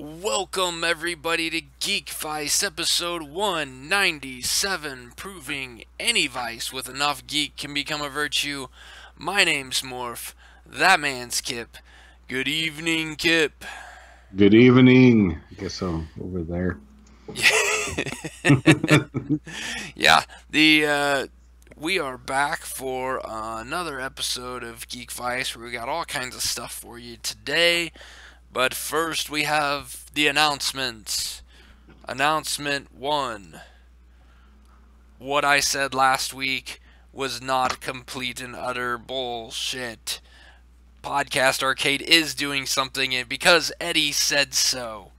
Welcome everybody to Geekvice episode 197, proving any vice with enough geek can become a virtue. My name's Morph, that man's Kip. Good evening, Kip. Good evening. I guess I'm over there. Yeah, we are back for another episode of Geekvice where we got all kinds of stuff for you today. But first, we have the announcements. Announcement 1. What I said last week was not complete and utter bullshit. Podcast Arcade is doing something because Eddie said so.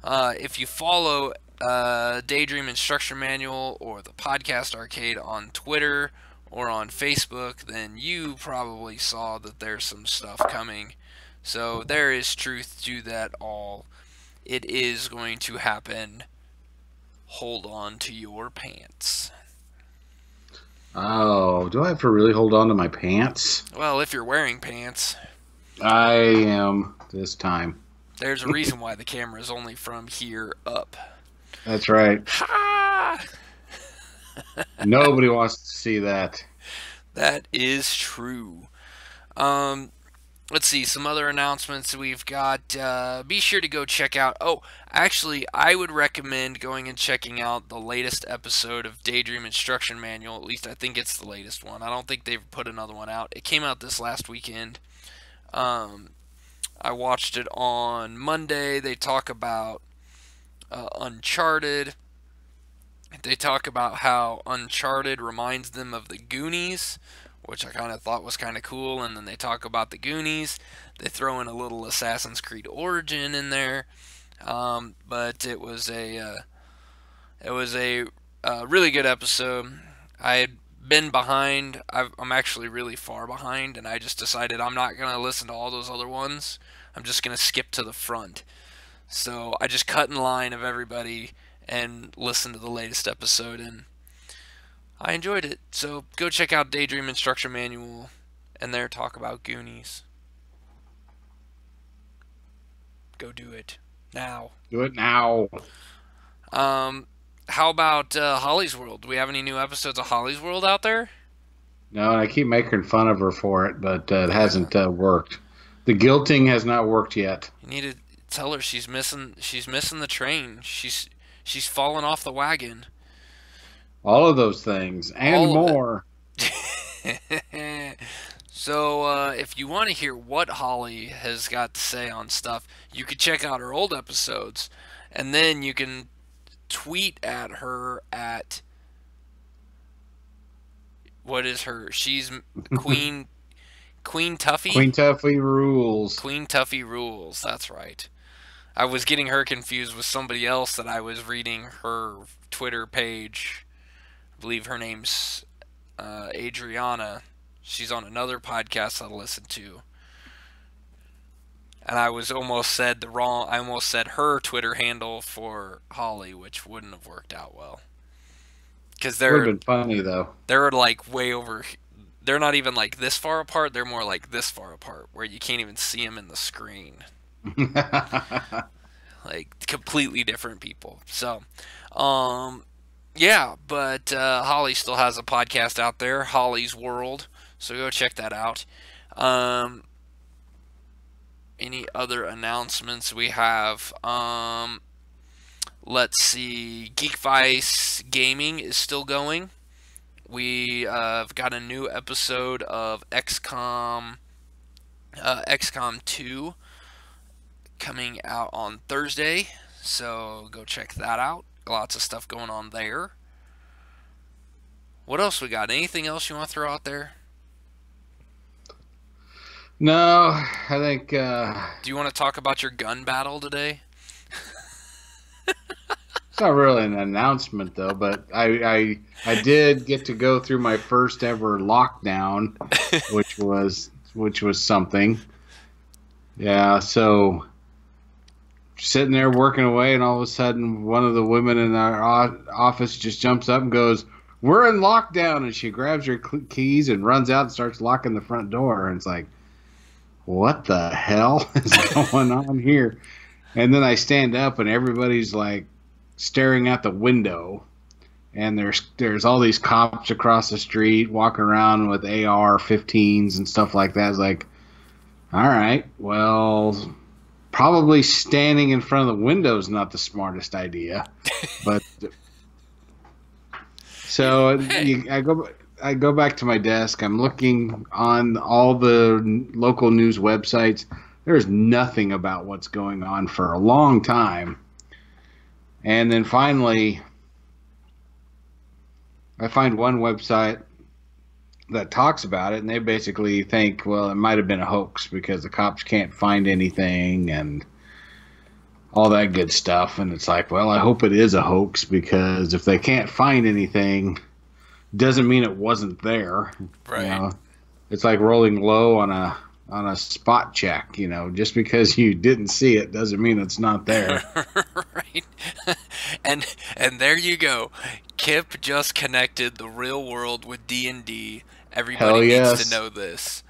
If you follow Daydream Instruction Manual or the Podcast Arcade on Twitter or on Facebook, then you probably saw that there's some stuff coming. So there is truth to that all. It is going to happen. Hold on to your pants. Oh, do I have to really hold on to my pants? Well, if you're wearing pants. I am this time. There's a reason why the camera is only from here up. That's right. Ha! Nobody wants to see that. That is true. Let's see, some other announcements we've got. Be sure to go check out... Oh, actually, I would recommend going and checking out the latest episode of Daydream Instruction Manual. At least I think it's the latest one. I don't think they've put another one out. It came out this last weekend. I watched it on Monday. They talk about Uncharted. They talk about how Uncharted reminds them of the Goonies, which I kind of thought was kind of cool. And then they talk about the Goonies. They throw in a little Assassin's Creed Origin in there, but it was a really good episode. I had been behind. I'm actually really far behind, and I just decided I'm not gonna listen to all those other ones. I'm just gonna skip to the front. So I just cut in line of everybody and listened to the latest episode, and I enjoyed it. So go check out Daydream Instruction Manual and their talk about Goonies. Go do it now. Do it now. How about Holly's World? Do we have any new episodes of Holly's World out there? No, I keep making fun of her for it, but it hasn't worked. The guilting has not worked yet. You need to tell her she's missing the train. She's fallen off the wagon. All of those things and more. So, if you want to hear what Holly has got to say on stuff, you could check out her old episodes, and then you can tweet at her at... What is her? She's Queen Tuffy? Queen Tuffy rules. Queen Tuffy rules, that's right. I was getting her confused with somebody else that I was reading her Twitter page. I believe her name's Adriana. She's on another podcast I listen to. And I almost said her Twitter handle for Holly, which wouldn't have worked out well. Because Would have been funny though. They're like way over. They're not even like this far apart. They're more like this far apart, where you can't even see them in the screen. Like completely different people. So, yeah, but Holly still has a podcast out there, Holly's World. So go check that out. Any other announcements we have? Let's see. Geekvice Gaming is still going. We have got a new episode of XCOM 2 coming out on Thursday. So go check that out. Lots of stuff going on there. What else we got? Anything else you want to throw out there? No, I think... Do you want to talk about your gun battle today? It's not really an announcement though, but I did get to go through my first ever lockdown, which was something. Yeah, so sitting there working away, and all of a sudden one of the women in our office just jumps up and goes, "We're in lockdown," and she grabs her keys and runs out and starts locking the front door, and it's like, what the hell is going on here? And then I stand up and everybody's like staring out the window, and there's all these cops across the street walking around with AR-15s and stuff like that. It's like, all right, well, probably standing in front of the window is not the smartest idea, but so Hey, I go back to my desk. I'm looking on all the local news websites. There's nothing about what's going on for a long time. And then finally, I find one website that talks about it, and they basically think, well, it might have been a hoax because the cops can't find anything and all that good stuff. And it's like, well, I hope it is a hoax because if they can't find anything, doesn't mean it wasn't there. You right. know, it's like rolling low on a spot check. Just because you didn't see it doesn't mean it's not there. Right. And there you go. Kip just connected the real world with D&D. Everybody Hell needs to yes, know this.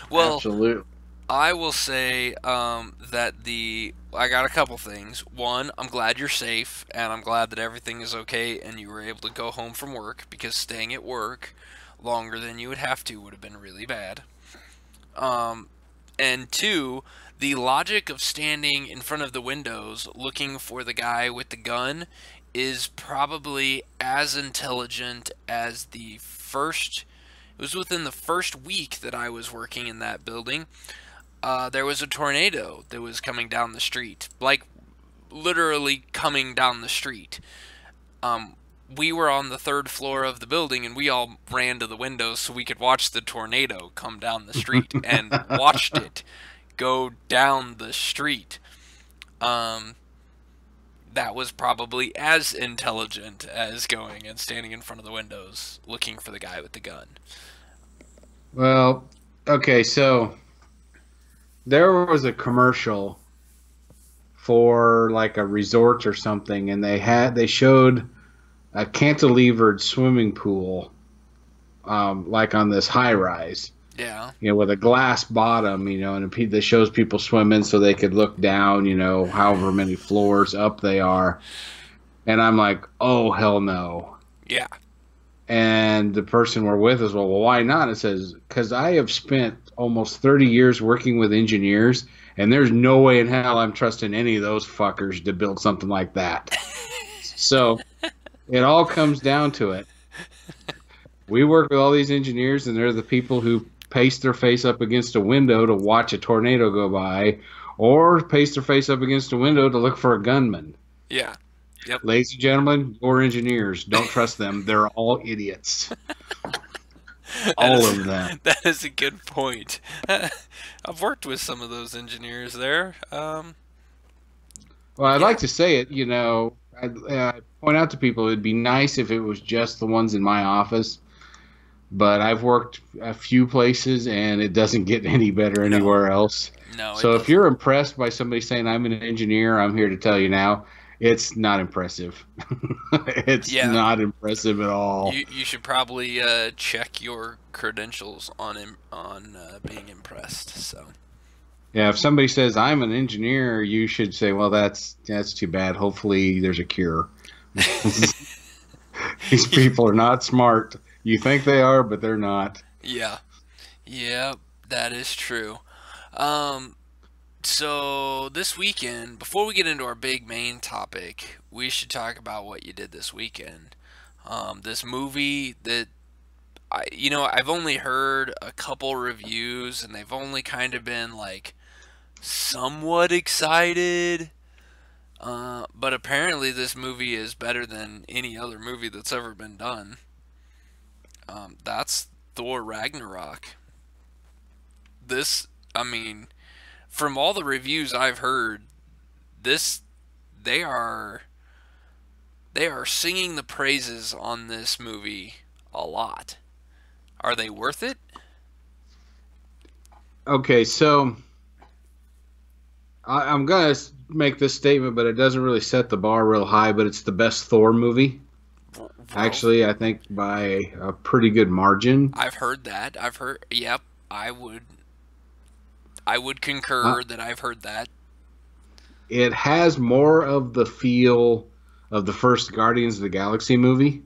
Well, absolutely. I will say that I got a couple things. One, I'm glad you're safe, and I'm glad that everything is okay, and you were able to go home from work because staying at work longer than you would have to would have been really bad. Um, and two, the logic of standing in front of the windows looking for the guy with the gun is probably as intelligent as the first. It was within the first week that I was working in that building. There was a tornado that was coming down the street, like literally coming down the street. Um, we were on the third floor of the building, and we all ran to the windows so we could watch the tornado come down the street, and watched it go down the street. Um, that was probably as intelligent as going and standing in front of the windows looking for the guy with the gun. Well, okay, so there was a commercial for like a resort or something, and they showed a cantilevered swimming pool, like on this high rise, Yeah. with a glass bottom, and that shows people swimming so they could look down, however many floors up they are. And I'm like, oh hell no. Yeah. And the person we're with is, well, why not? It says, because I have spent almost 30 years working with engineers, and there's no way in hell I'm trusting any of those fuckers to build something like that. So it all comes down to it. We work with all these engineers, and they're the people who paste their face up against a window to watch a tornado go by, or paste their face up against a window to look for a gunman. Yeah. Yep. Ladies and gentlemen, you're engineers. Don't trust them. They're all idiots. That All is of them. that is a good point. I've worked with some of those engineers there. Well, I'd Yeah. like to say it, I point out to people it'd be nice if it was just the ones in my office, but I've worked a few places and it doesn't get any better No. anywhere else. No, it So if doesn't. you're impressed by somebody saying I'm an engineer, I'm here to tell you now, it's not impressive. It's Yeah. not impressive at all. You should probably check your credentials on being impressed. So. Yeah, if somebody says I'm an engineer, you should say, well, that's too bad. Hopefully there's a cure. These people are not smart. You think they are, but they're not. Yeah. Yeah, that is true. Um, so this weekend, before we get into our big main topic, we should talk about what you did this weekend. This movie that I've only heard a couple reviews, and they've only kind of been like somewhat excited. But apparently, this movie is better than any other movie that's ever been done. That's Thor Ragnarok. This, I mean, from all the reviews I've heard, this they are they are singing the praises on this movie a lot. Are they worth it? Okay, so I'm gonna make this statement, but it doesn't really set the bar real high. But it's the best Thor movie, Bro, actually. I think by a pretty good margin. I've heard that. Yep, I would Uh, concur that I've heard that. it has more of the feel of the first Guardians of the Galaxy movie.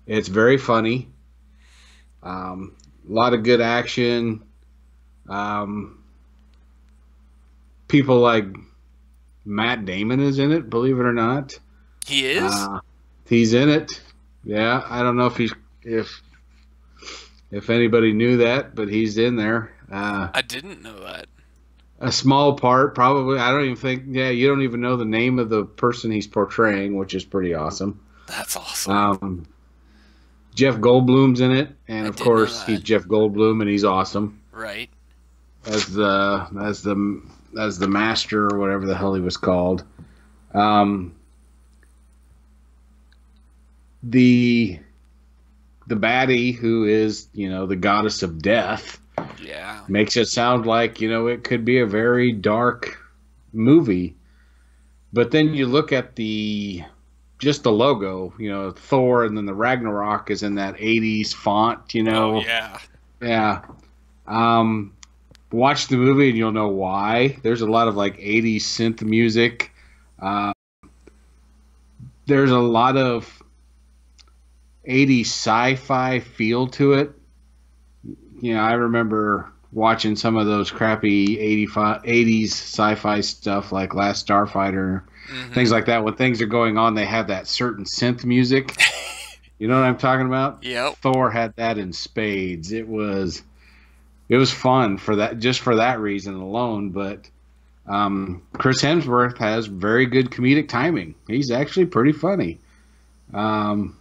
It's very funny. A lot of good action. Um, People like Matt Damon is in it, believe it or not. He is? Uh, he's in it. Yeah, I don't know if anybody knew that, but he's in there. I didn't know that. A small part, probably. I don't even think. Yeah, you don't even know the name of the person he's portraying, which is pretty awesome. That's awesome. Um, Jeff Goldblum's in it, and I of did know course he's that. Jeff Goldblum, and he's awesome Right. as the master or whatever the hell he was called. Um, the the baddie, who is the goddess of death, Yeah. makes it sound like it could be a very dark movie. But then you look at just the logo, Thor, and then the Ragnarok is in that 80s font, Oh, yeah. Yeah. Um, Watch the movie and you'll know why. There's a lot of like 80s synth music. Uh, there's a lot of 80s sci-fi feel to it. I remember watching some of those crappy 80s sci-fi stuff like Last Starfighter, things Mm-hmm. like that. When things are going on, they have that certain synth music. You know what I'm talking about? Yep. Thor had that in spades. It was fun for that, just for that reason alone. But Chris Hemsworth has very good comedic timing. He's actually pretty funny. Um,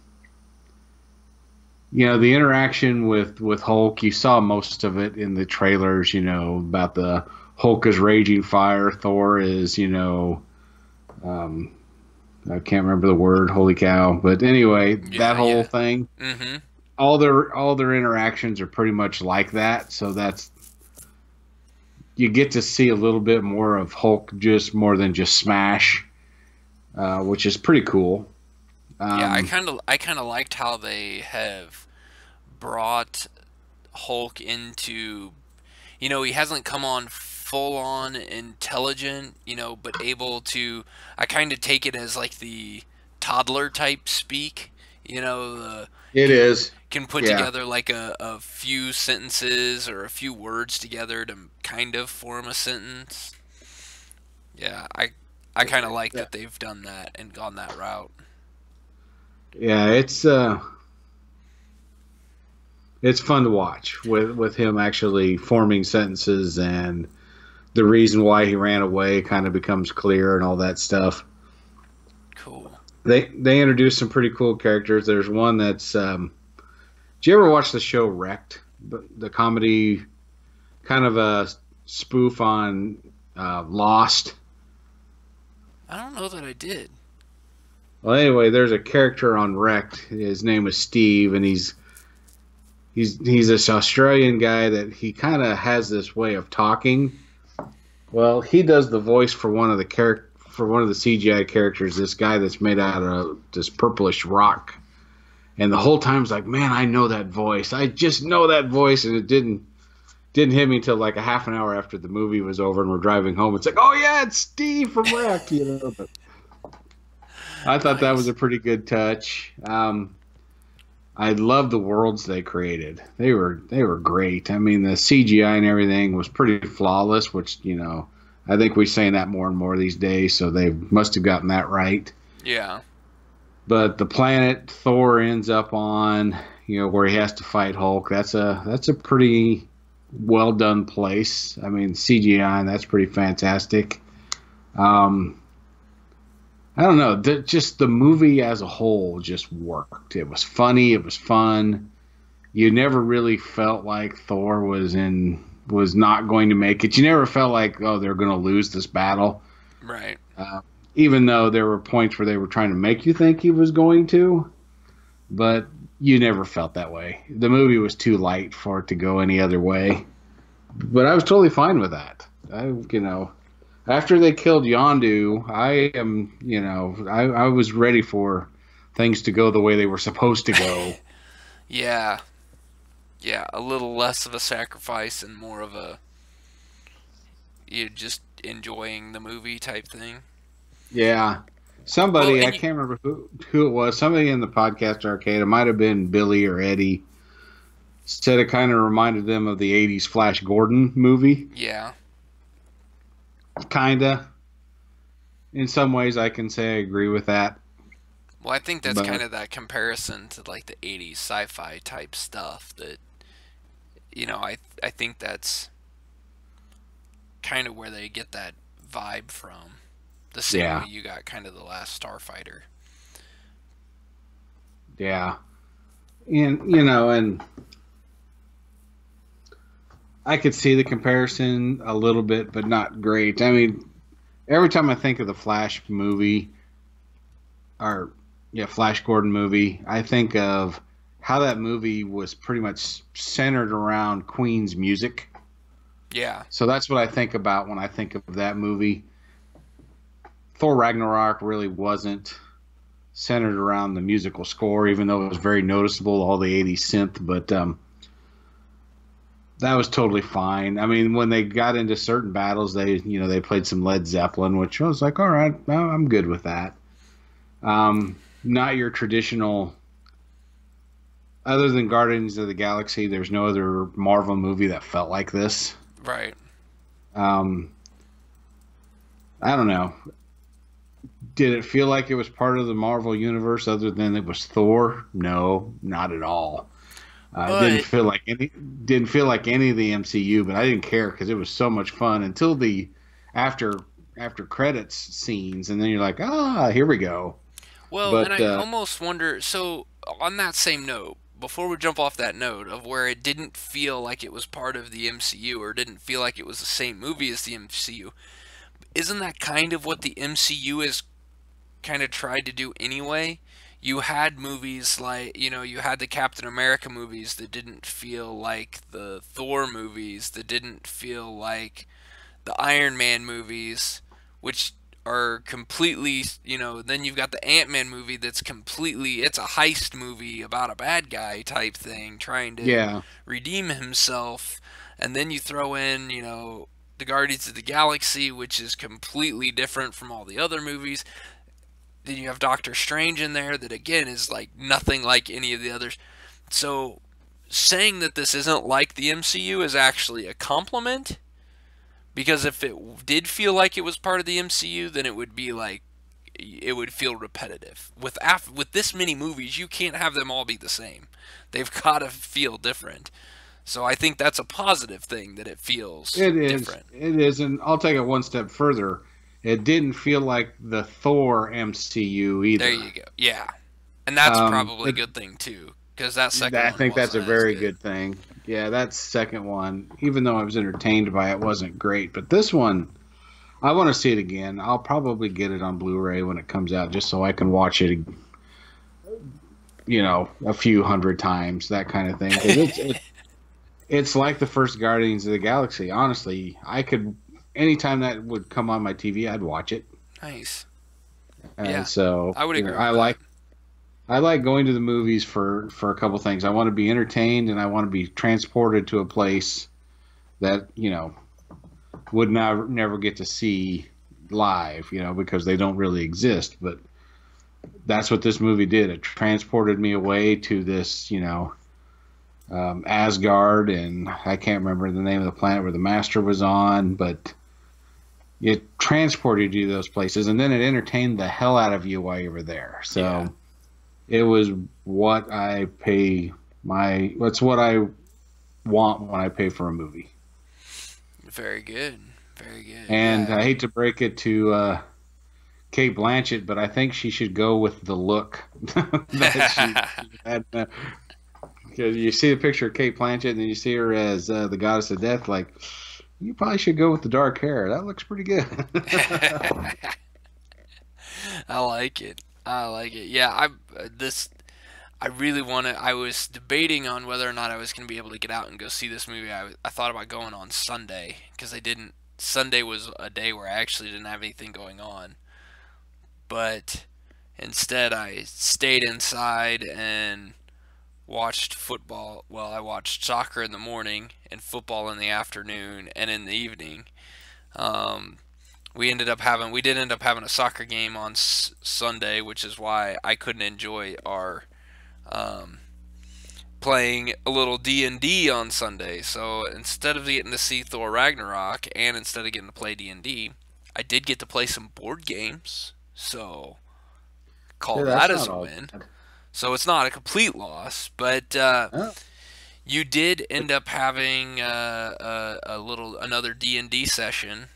the interaction with Hulk, you saw most of it in the trailers. About the Hulk is raging fire, Thor is um, I can't remember the word. Holy cow! But anyway, that Yeah, whole yeah. thing, Mm-hmm. all their interactions are pretty much like that. So you get to see a little bit more of Hulk, just more than just smash, which is pretty cool. Yeah, Um, I kind of liked how they have brought Hulk into, he hasn't come on full on intelligent, but able to. I kind of take it as like the toddler type speak, it can is, can put yeah, together like a few sentences or a few words together to kind of form a sentence. Yeah, I kind of like yeah, that they've done that and gone that route. yeah. It's fun to watch with him actually forming sentences, and the reason why he ran away kind of becomes clear and all that stuff. Cool. They introduced some pretty cool characters. There's one that's. Did you ever watch the show Wrecked? The comedy, kind of a spoof on Lost. I don't know that I did. Well, anyway, there's a character on Wrecked. His name is Steve, and he's this Australian guy that he kind of has this way of talking. Well, he does the voice for one of the CGI characters. This guy that's made out of this purplish rock, and the whole time's like, man, I know that voice. I just know that voice, and it didn't hit me until like a half an hour after the movie was over and we're driving home. It's like, oh yeah, it's Steve from Wrecked. But I thought that was Nice. a pretty good touch. I love the worlds they created. They were great. I mean, the CGI and everything was pretty flawless, which I think we're saying that more and more these days. So they must have gotten that right. Yeah. But the planet Thor ends up on, where he has to fight Hulk, that's a pretty well done place. I mean, CGI, and that's pretty fantastic. Um, I don't know. Just the movie as a whole just worked. It was funny. It was fun. You never really felt like Thor was not going to make it. You never felt like, oh, they're going to lose this battle. Right. Uh, Even though there were points where they were trying to make you think he was going to, but you never felt that way. The movie was too light for it to go any other way. But I was totally fine with that. After they killed Yondu, I was ready for things to go the way they were supposed to go. Yeah. Yeah, a little less of a sacrifice and more of a enjoying the movie type thing. Yeah. Well, Somebody, I and you, can't remember who it was, somebody in the podcast arcade, it might have been Billy or Eddie, said it kind of reminded them of the 80s Flash Gordon movie. yeah. Kinda. In some ways, I can say I agree with that. Well, I think that's kind But of that comparison to like the '80s sci-fi type stuff that I think that's kind of where they get that vibe from. The same way yeah, you got kind of the Last Starfighter. yeah. And I could see the comparison a little bit, but not great. I mean, every time I think of the Flash movie, or yeah, Flash Gordon movie, I think of how that movie was pretty much centered around Queen's music. Yeah, So that's what I think about when I think of that movie. Thor Ragnarok really wasn't centered around the musical score, even though it was very noticeable, all the 80s synth, but that was totally fine. I mean, when they got into certain battles, they played some Led Zeppelin, which I was like, all right, I'm good with that. Not your traditional. Other than Guardians of the Galaxy, there's no other Marvel movie that felt like this. right. Um, I don't know. Did it feel like it was part of the Marvel universe other than it was Thor? No, not at all. Didn't But feel like any of the MCU, but I didn't care because it was so much fun until the after after credits scenes, and then you're like, here we go. well, and But I almost wonder. So on that same note, before we jump off that note of where it didn't feel like it was part of the MCU or didn't feel like it was the same movie as the MCU, isn't that kind of what the MCU has kind of tried to do anyway? You had movies like, you had the Captain America movies that didn't feel like the Thor movies, that didn't feel like the Iron Man movies, which are completely, then you've got the Ant-Man movie that's completely, it's a heist movie about a bad guy type thing trying to yeah, redeem himself. And then you throw in, the Guardians of the Galaxy, which is completely different from all the other movies. Then you have Doctor Strange in there that again is like nothing like any of the others. So saying that this isn't like the MCU is actually a compliment, because if it did feel like it was part of the MCU, then it would be like it would feel repetitive. With this many movies, you can't have them all be the same. They've got to feel different. So I think that's a positive thing that it feels it is. different. It is, and I'll take it one step further. It didn't feel like the Thor MCU There either. you go. Yeah. And that's probably a It, good thing too, because that second I one think that's a wasn't as very good. good thing. Yeah, that second one, even though I was entertained by it, wasn't great. But this one, I want to see it again. I'll probably get it on Blu-ray when it comes out, just so I can watch it, a few hundred times, that kind of thing. Because it's like the first Guardians of the Galaxy. Honestly, I could anytime that would come on my TV, I'd watch it. Nice. And Yeah, so, I would agree I with that. like going to the movies for a couple things. I want to be entertained, and I want to be transported to a place that would never get to see live, because they don't really exist. But that's what this movie did. It transported me away to this, Asgard, and I can't remember the name of the planet where the Master was on, but it transported you to those places, and then it entertained the hell out of you while you were there. Yeah, So it was what I pay my. It's what I want when I pay for a movie. very good. Very good. And Yeah. I hate to break it to Kate Blanchett, but I think she should go with the look that she had. Because you see a picture of Kate Blanchett, and then you see her as the goddess of death. Like, you probably should go with the dark hair. That looks pretty good. I like it. I like it. Yeah, I really want to. I was debating on whether or not I was going to be able to get out and go see this movie. I thought about going on Sunday because I didn't. Sunday was a day where I actually didn't have anything going on, but instead I stayed inside and watched football. Well, I watched soccer in the morning and football in the afternoon and in the evening. We did end up having a soccer game on Sunday, which is why I couldn't enjoy our um, playing a little D&D on Sunday. So instead of getting to see Thor Ragnarok and instead of getting to play D&D, I did get to play some board games. So call Yeah, that that's as not a all win. bad. So it's not a complete loss, but Oh, you did end up having a little another D&D session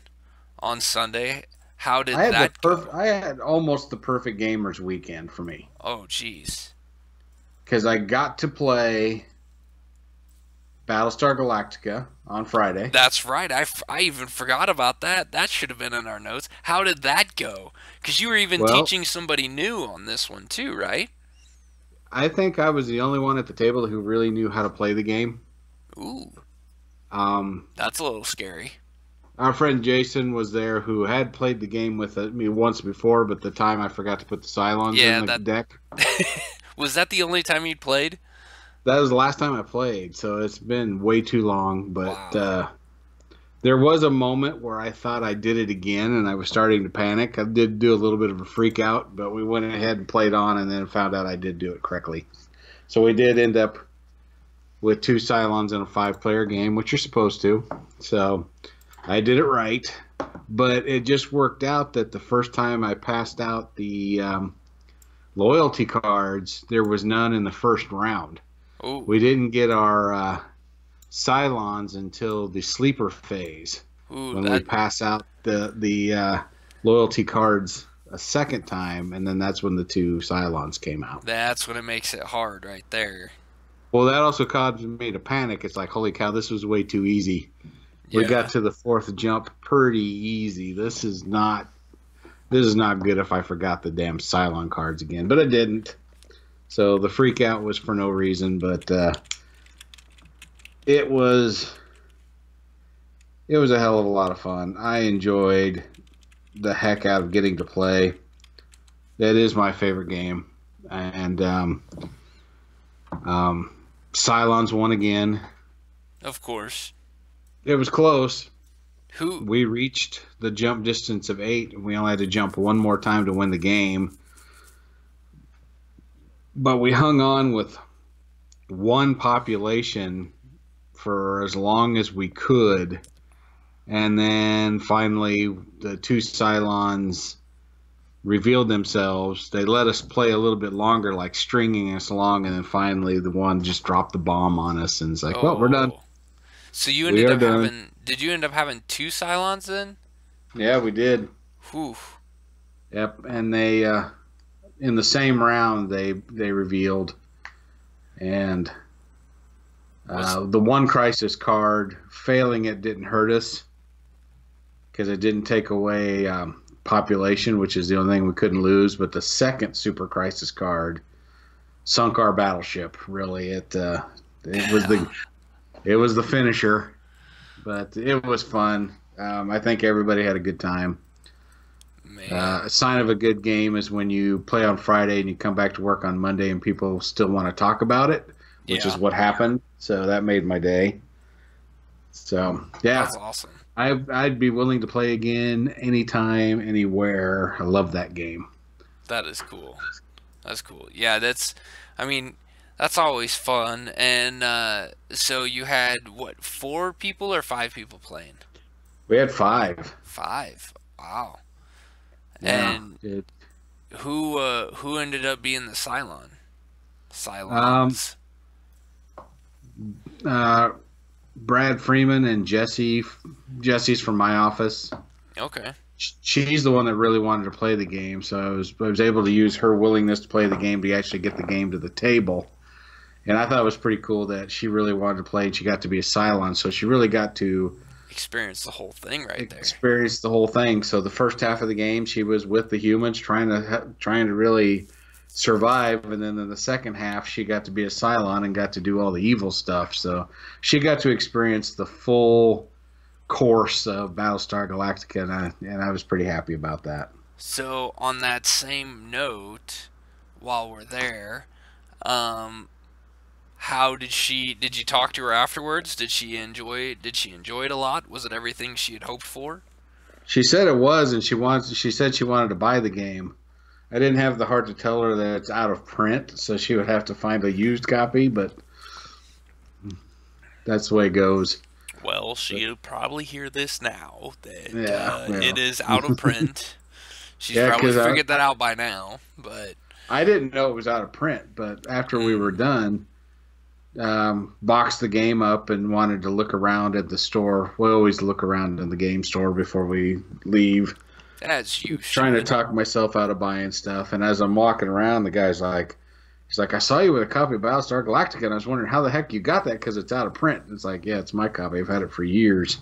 on Sunday. How I did had the that go? I had almost the perfect gamers weekend for me Oh, geez. because I got to play Battlestar Galactica on Friday. That's right. I even forgot about that. That should have been in our notes. How did that go? Because you were even Well, teaching somebody new on this one too, right? I think I was the only one at the table who really knew how to play the game. Ooh, Um, that's a little scary. our friend Jason was there who had played the game with me once before, but the time I forgot to put the Cylons in Yeah, the that deck. was that the only time you'd played? That was the last time I played, so it's been way too long. But Wow. there was a moment where I thought I did it again, and I was starting to panic. I did do a little bit of a freak out, but we went ahead and played on, and then found out I did do it correctly. So we did end up with two Cylons in a five-player game, which you're supposed to. So I did it right, but it just worked out that the first time I passed out the loyalty cards, there was none in the first round. Ooh, We didn't get our Cylons until the sleeper phase ooh, when we that pass out the loyalty cards a second time, and then that's when the two Cylons came out. that's when it makes it hard right there. Well, that also caused me to panic. It's like, holy cow, this was way too easy. We Yeah. got to the fourth jump pretty easy. This is not good if I forgot the damn Cylon cards again, but I didn't. So the freak out was for no reason, but it was it was a hell of a lot of fun. I enjoyed the heck out of getting to play. That is my favorite game, and um, Cylons won again. Of course. It was close. Who? We reached the jump distance of 8. We only had to jump one more time to win the game, but we hung on with one population for as long as we could, and then finally the two Cylons revealed themselves. They let us play a little bit longer, like stringing us along, and then finally the one just dropped the bomb on us, and it's like, well, we're done. Oh. So you We ended are up done. having? Did you end up having two Cylons then? Yeah, we did. Whew. Yep, and they in the same round they revealed, and Was the one crisis card failing it didn't hurt us because it didn't take away population, which is the only thing we couldn't lose. But the second super crisis card sunk our battleship. Really, it was yeah, the finisher, but it was fun. I think everybody had a good time. man. A sign of a good game is when you play on Friday and you come back to work on Monday and people still want to talk about it, which is Yeah, what happened. So that made my day. So yeah, that's awesome. I'd be willing to play again anytime, anywhere. I love that game. That is cool. That's cool. Yeah, that's. I mean, that's always fun. And so you had what? 4 people or 5 people playing? We had 5. Five. Wow. Yeah. And who ended up being the Cylon? Um, Cylons. uh, Brad Freeman and Jesse. Jesse's from my office. Okay. She's the one that really wanted to play the game, so I was able to use her willingness to play the game to actually get the game to the table. And I thought it was pretty cool that she really wanted to play and she got to be a Cylon, so she really got to Experience the whole thing right there. experience the whole thing. So the first half of the game, she was with the humans trying to really survive, and then in the second half, she got to be a Cylon and got to do all the evil stuff. So she got to experience the full course of Battlestar Galactica, and I was pretty happy about that. So on that same note, while we're there, um, how did she? Did you talk to her afterwards? Did she enjoy? Did she enjoy it a lot? Was it everything she had hoped for? She said it was, and she said she wanted to buy the game. I didn't have the heart to tell her that it's out of print, so she would have to find a used copy, but that's the way it goes. Well, she'll probably hear this now that Yeah, it well. is out of print. She's Yeah, probably because figured that out by now, but I didn't know it was out of print, but after we were done, boxed the game up and wanted to look around at the store. We always look around in the game store before we leave. as you Trying to should. talk myself out of buying stuff, and as I'm walking around, the guy's like, he's like, I saw you with a copy of Battlestar Galactica, and I was wondering how the heck you got that because it's out of print. And it's like, yeah, it's my copy. I've had it for years.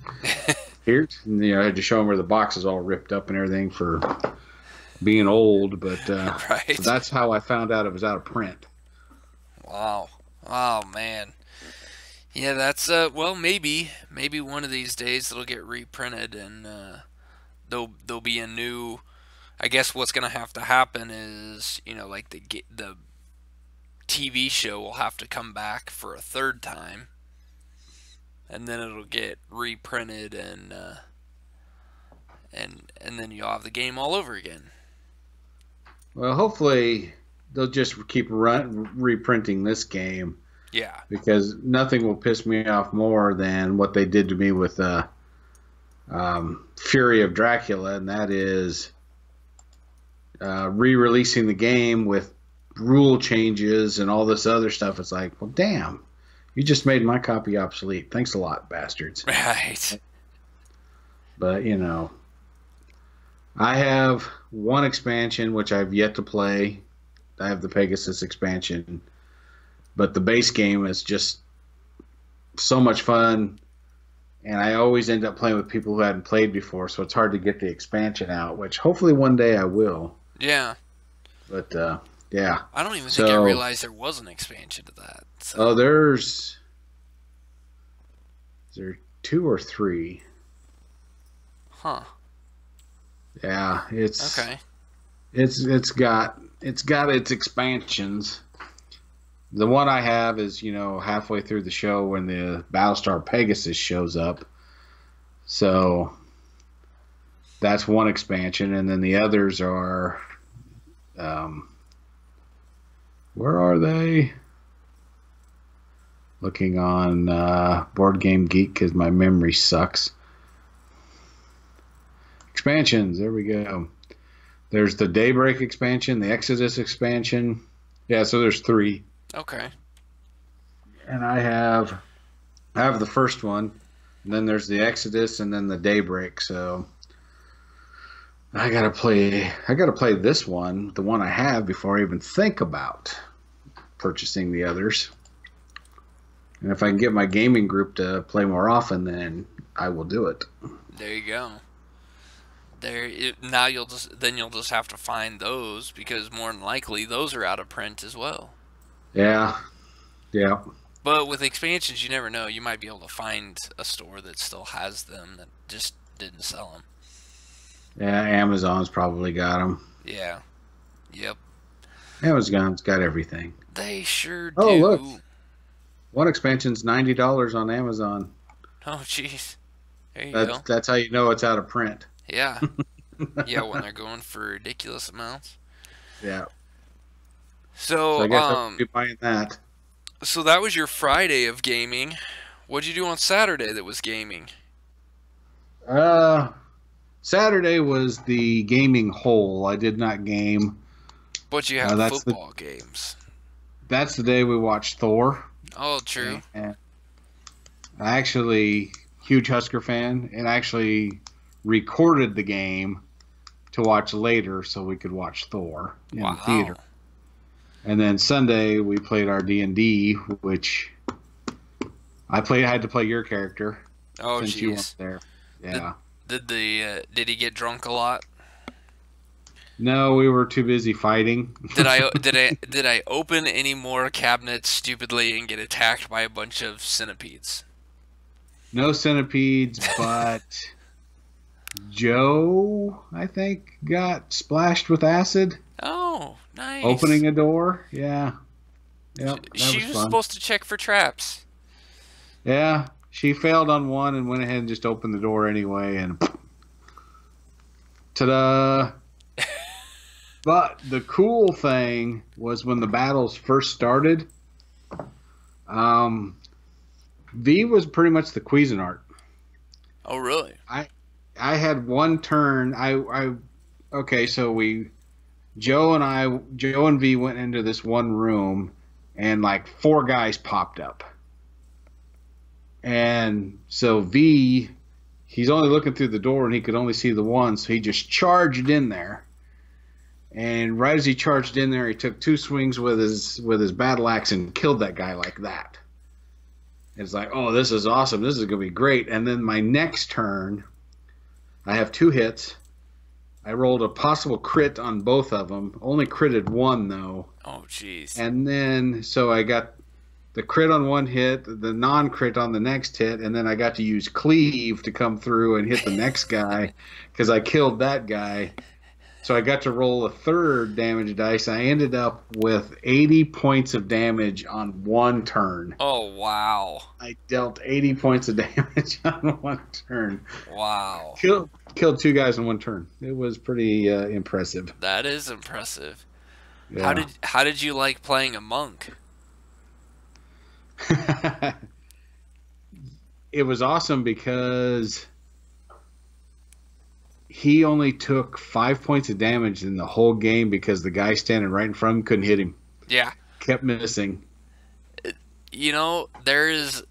Here, and, I had to show him where the box is all ripped up and everything for being old, but Right. so that's how I found out it was out of print. Wow. Oh man. Yeah, that's well, maybe one of these days it'll get reprinted and there'll be a new. I guess what's gonna have to happen is like the TV show will have to come back for a third time, and then it'll get reprinted and then you'll have the game all over again. Well, hopefully they'll just keep reprinting this game Yeah. because nothing will piss me off more than what they did to me with Fury of Dracula, and that is re-releasing the game with rule changes and all this other stuff. It's like, well, damn, you just made my copy obsolete. Thanks a lot, bastards. Right. But, I have one expansion, which I've yet to play. I have the Pegasus expansion. But the base game is just so much fun. And I always end up playing with people who hadn't played before, so it's hard to get the expansion out, which hopefully one day I will. Yeah. But, yeah. I don't even think I realized there was an expansion to that. So. Oh, is there 2 or 3? Huh. Yeah, it's okay. It's got its expansions. The one I have is halfway through the show when the Battlestar Pegasus shows up. So that's one expansion, and then the others are where are they? Looking on Board Game Geek because my memory sucks. Expansions, there we go. There's the Daybreak expansion, the Exodus expansion. Yeah, so there's 3. Okay. And I have the first one, and then there's the Exodus, and then the Daybreak. So I gotta play this one, the one I have, before I even think about purchasing the others. And if I can get my gaming group to play more often, then I will do it. There you go. Now you'll just have to find those because more than likely those are out of print as well. Yeah. But with expansions, you never know. You might be able to find a store that still has them that just didn't sell them. Yeah, Amazon's probably got them. Yeah. Yep. Amazon's got everything. They sure do. Oh, look. One expansion's $90 on Amazon. Oh, jeez. There you go. That's how you know it's out of print. Yeah. Yeah, when they're going for ridiculous amounts. Yeah. So I guess I'll be buying that. So that was your Friday of gaming. What'd you do on Saturday that was gaming? Saturday was the gaming hole. I did not game. But you had football games. That's the day we watched Thor. Oh, true. And I actually, huge Husker fan, and actually recorded the game to watch later so we could watch Thor in the theater. And then Sunday we played our D&D, which I had to play your character. Oh, since you jeez. weren't there. Yeah. Did he get drunk a lot? No, we were too busy fighting. Did I open any more cabinets stupidly and get attacked by a bunch of centipedes? No centipedes, but Joe, I think, got splashed with acid. Oh, nice. Opening a door. Yeah. Yep, she was supposed to check for traps. Yeah, she failed on one and went ahead and just opened the door anyway, and Ta-da! But the cool thing was when the battles first started, um, V was pretty much the Cuisinart. Oh, really? I I had one turn. I okay, so Joe and V went into this one room, and like four guys popped up, and so V, he's only looking through the door and he could only see the one, so he just charged in there. And right as he charged in there, he took two swings with his battle axe and killed that guy like that. It's like, oh, this is awesome. This is gonna be great. And then my next turn, I have two hits. I rolled a possible crit on both of them. Only critted one though. Oh, jeez. And then so I got the crit on one hit, the non-crit on the next hit, and then I got to use cleave to come through and hit the next guy because I killed that guy. So I got to roll a third damage dice. I ended up with 80 points of damage on one turn. Oh, wow. I dealt 80 points of damage on one turn. Wow. Killed two guys in one turn. It was pretty impressive. That is impressive. Yeah. How did you like playing a monk? It was awesome because he only took 5 points of damage in the whole game because the guy standing right in front of him couldn't hit him. Yeah. Kept missing. You know, there is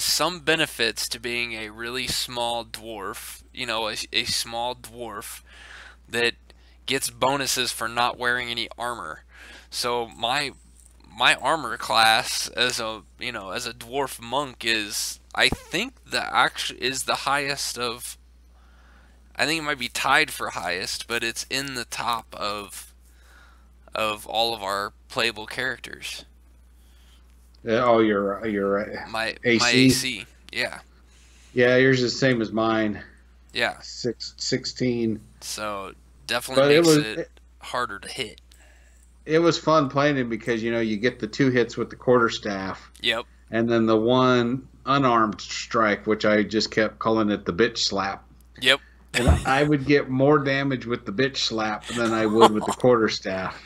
some benefits to being a really small dwarf. You know, a small dwarf that gets bonuses for not wearing any armor. So my armor class as a dwarf monk is, I think, is the highest of. I think it might be tied for highest, but it's in the top of all of our playable characters. Oh, your My AC? my AC, yeah, Yeah, yours is the same as mine. yeah. 16. So definitely But makes it harder to hit. it was fun playing him because you get the two hits with the quarterstaff, Yep. and then the one unarmed strike, which I just kept calling it the bitch slap. Yep. And I would get more damage with the bitch slap than I would with the quarterstaff.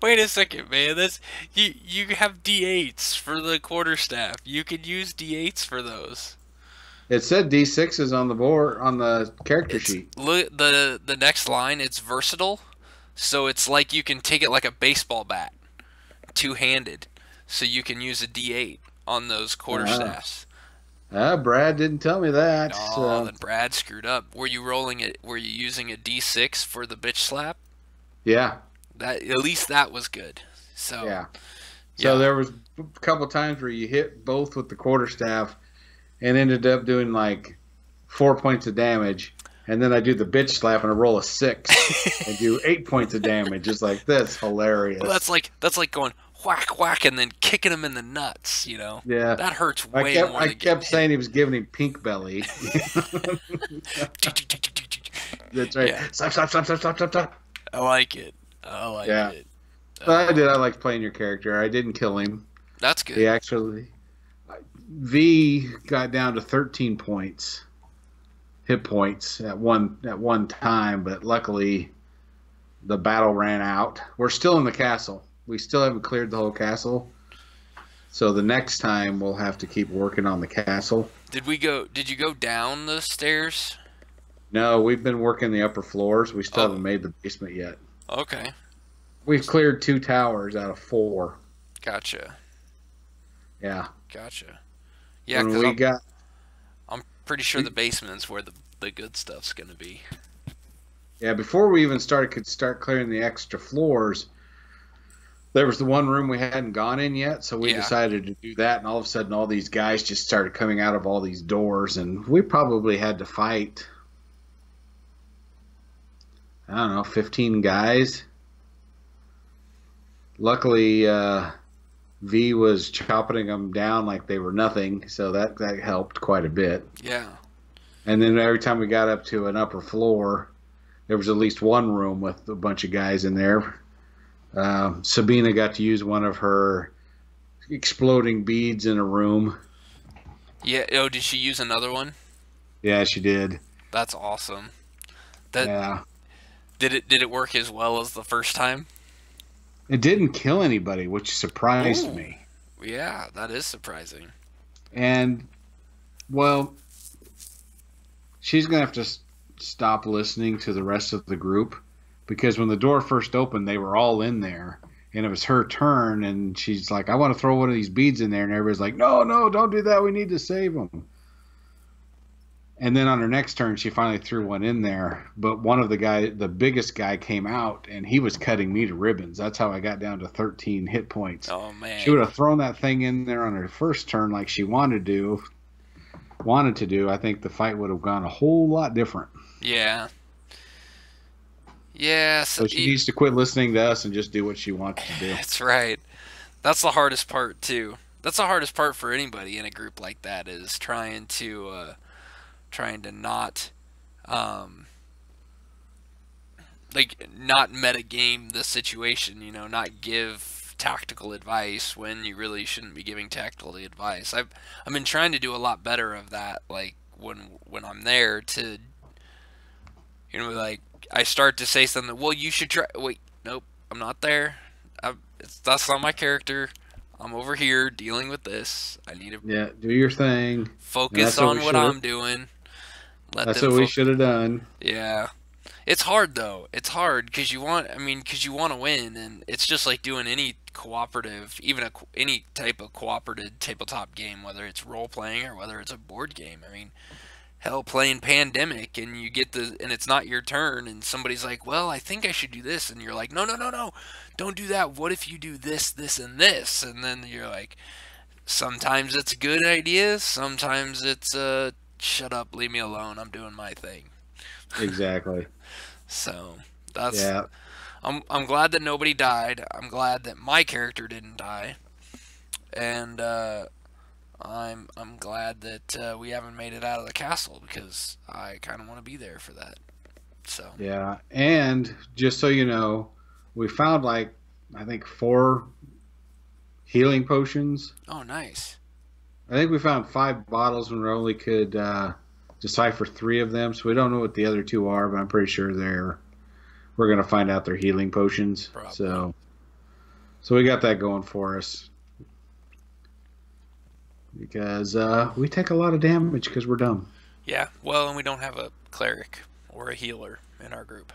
Wait a second, man. That's you have D8s for the quarterstaff. You could use D8s for those. It said D6s on the board on the character sheet. Look, the next line, it's versatile. So it's like you can take it like a baseball bat, two-handed. So you can use a D8 on those quarterstaffs. Brad didn't tell me that. Oh, So. then Brad screwed up. Were you rolling it? Were you using a D6 for the bitch slap? Yeah. That at least that was good. So Yeah. So there was a couple times where you hit both with the quarterstaff and ended up doing like 4 points of damage. And then I do the bitch slap and I roll a 6 and do 8 points of damage. It's like, that's hilarious. Well, that's like going whack whack and then kicking him in the nuts. You know. Yeah. That hurts way more. I kept saying he was giving him pink belly. That's right. Yeah. Stop. I like it. I like it. But I liked playing your character. I didn't kill him. That's good. He actually, V got down to 13 points, hit points at one time, but luckily the battle ran out. We're still in the castle. We still haven't cleared the whole castle. So the next time we'll have to keep working on the castle. Did you go down the stairs? No, we've been working the upper floors. We still haven't made the basement yet. Okay. We've cleared 2 towers out of 4. Gotcha. Yeah. Gotcha. Yeah, When because I'm pretty sure the basement's where the good stuff's gonna be. Yeah, before we even could start clearing the extra floors, there was the one room we hadn't gone in yet, so we decided to do that, and all of a sudden all these guys just started coming out of all these doors, and we probably had to fight, I don't know, 15 guys. Luckily, V was chopping them down like they were nothing, so that helped quite a bit. Yeah. And then every time we got up to an upper floor, there was at least one room with a bunch of guys in there. Sabina got to use one of her exploding beads in a room. Yeah. Oh, did she use another one? Yeah, she did. That's awesome. Yeah. Did it work as well as the first time? It didn't kill anybody, which surprised Ooh, me. yeah, that is surprising. And well, she's gonna have to stop listening to the rest of the group because when the door first opened, they were all in there, and it was her turn, and she's like, "I want to throw one of these beads in there," and everybody's like, "No, no, don't do that. We need to save them." And then on her next turn, she finally threw one in there. But one of the biggest guy, came out, and he was cutting me to ribbons. That's how I got down to 13 hit points. Oh She man. would have thrown that thing in there on her first turn like she wanted to do. I think the fight would have gone a whole lot different. Yeah. Yeah. So, So she needs to quit listening to us and just do what she wants to do. that's right. That's the hardest part too. That's the hardest part for anybody in a group like that is trying to not um, like not metagame the situation. Not give tactical advice when you really shouldn't be giving tactical advice. I've been trying to do a lot better of that. Like when I'm there to like I start to say something. Well, you should try. Wait, nope, I'm not there. That's not my character. I'm over here dealing with this. I need to Yeah, do your thing. And focus on what I'm doing. Let That's them what we focus. should have done. Yeah. It's hard though. It's hard because because you want to win, and it's just like doing any cooperative, even any type of cooperative tabletop game, whether it's role playing or whether it's a board game. I mean, hell, playing Pandemic, and and it's not your turn, and somebody's like, "Well, I think I should do this," and you're like, "No, no, no, no, don't do that. What if you do this, this, and this?" And then you're like, sometimes it's good ideas, sometimes it's shut up, leave me alone, I'm doing my thing. Exactly. So that's Yeah. I'm glad that nobody died. I'm glad that my character didn't die, and I'm glad that we haven't made it out of the castle because I kind of want to be there for that. So Yeah. And just so you know, we found like, I think, 4 healing potions. oh nice. I think we found 5 bottles when we only could decipher 3 of them. So we don't know what the other 2 are, but I'm pretty sure we're going to find out they're healing potions. Probably. So we got that going for us. Because we take a lot of damage because we're dumb. Yeah, well, and we don't have a cleric or a healer in our group.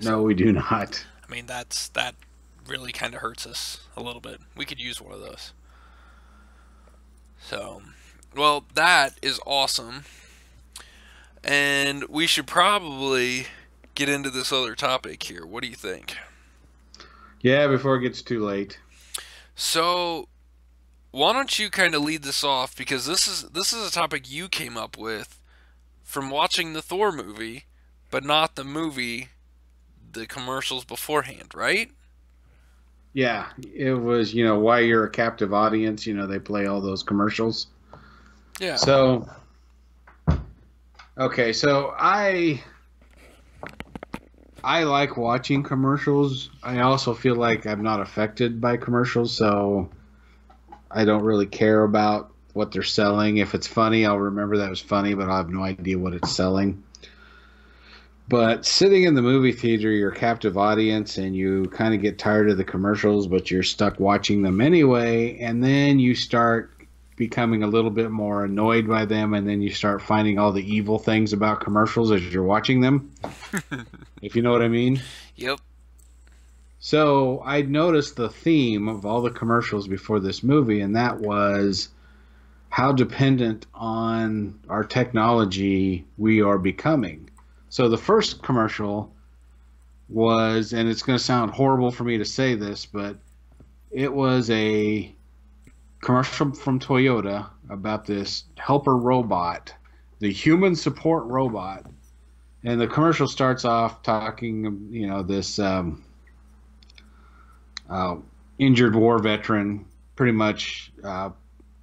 No, we do not. I mean, that really kind of hurts us a little bit. We could use one of those. So, well, that is awesome. And we should probably get into this other topic here. What do you think? Yeah, before it gets too late. So, why don't you kind of lead this off, because this is a topic you came up with from watching the Thor movie, but not the movie, the commercials beforehand, right? Yeah, it was, why you're a captive audience. They play all those commercials. Yeah. So, okay, so I like watching commercials. I also feel like I'm not affected by commercials, so I don't really care about what they're selling. If it's funny, I'll remember that it was funny, but I have no idea what it's selling. But sitting in the movie theater, you're a captive audience, and you kind of get tired of the commercials, but you're stuck watching them anyway, and then you start becoming a little bit more annoyed by them, and then you start finding all the evil things about commercials as you're watching them, if you know what I mean. Yep. So I noticed the theme of all the commercials before this movie, and that was how dependent on our technology we are becoming. So the first commercial was, and it's going to sound horrible for me to say this, but it was a commercial from Toyota about this helper robot, the human support robot. And the commercial starts off talking, this injured war veteran, pretty much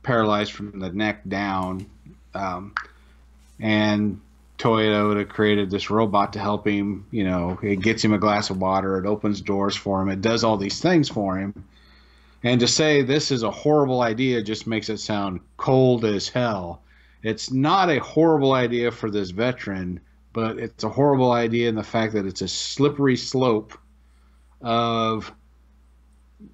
paralyzed from the neck down. And Toyota created this robot to help him. It gets him a glass of water, it opens doors for him, it does all these things for him. And to say this is a horrible idea just makes it sound cold as hell. It's not a horrible idea for this veteran, but it's a horrible idea in the fact that it's a slippery slope of,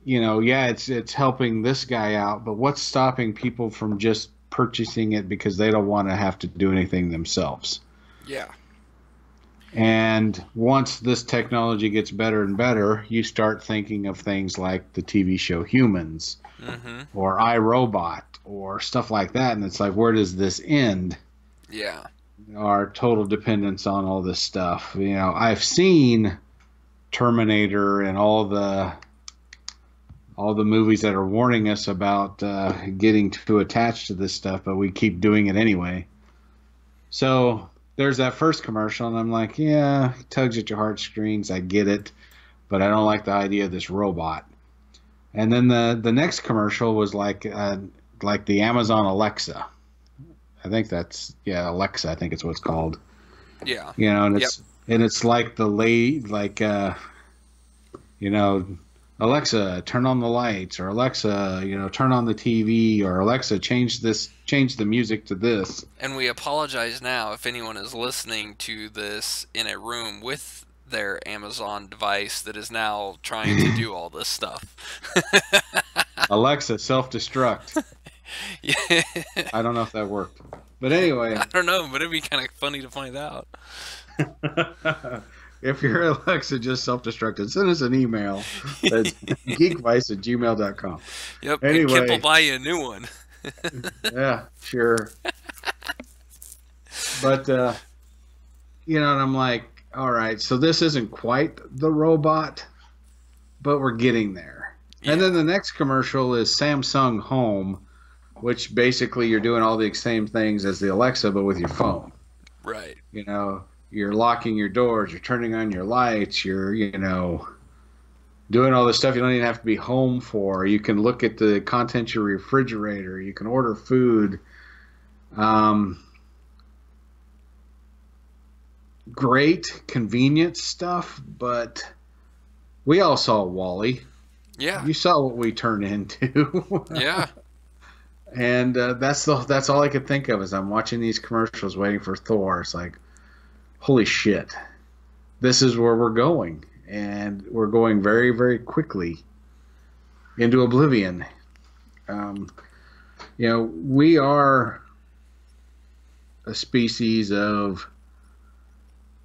yeah, it's helping this guy out, but what's stopping people from just purchasing it because they don't want to have to do anything themselves? Yeah. And once this technology gets better and better, you start thinking of things like the TV show Humans Mm-hmm. or iRobot or stuff like that. And it's like, where does this end? Yeah. Our total dependence on all this stuff. I've seen Terminator and all the movies that are warning us about getting too attached to this stuff, but we keep doing it anyway. So there's that first commercial, and I'm like, yeah, it tugs at your heartstrings. I get it, but I don't like the idea of this robot. And then the next commercial was like the Amazon Alexa. I think that's Alexa. I think it's what it's called. Yeah. And Yep. it's like Alexa, turn on the lights, or Alexa, turn on the TV, or Alexa, change the music to this. And we apologize now if anyone is listening to this in a room with their Amazon device that is now trying to do all this stuff. Alexa, self-destruct. Yeah. I don't know if that worked. But anyway. I don't know, but it'd be kind of funny to find out. If your Alexa just self-destructed, send us an email at geekvice@gmail.com. Yep, Anyway. and Kip will buy you a new one. Yeah, sure. But, and I'm like, all right, so this isn't quite the robot, but we're getting there. Yeah. And then the next commercial is Samsung Home, which basically you're doing all the same things as the Alexa, but with your phone. Right. You're locking your doors, you're turning on your lights, you're, doing all this stuff you don't even have to be home for. You can look at the contents of your refrigerator, you can order food. Great convenience stuff, but we all saw Wall-E. Yeah. You saw what we turned into. Yeah. And that's all I could think of as I'm watching these commercials waiting for Thor. It's like, holy shit, this is where we're going. And we're going very, very quickly into oblivion. We are a species of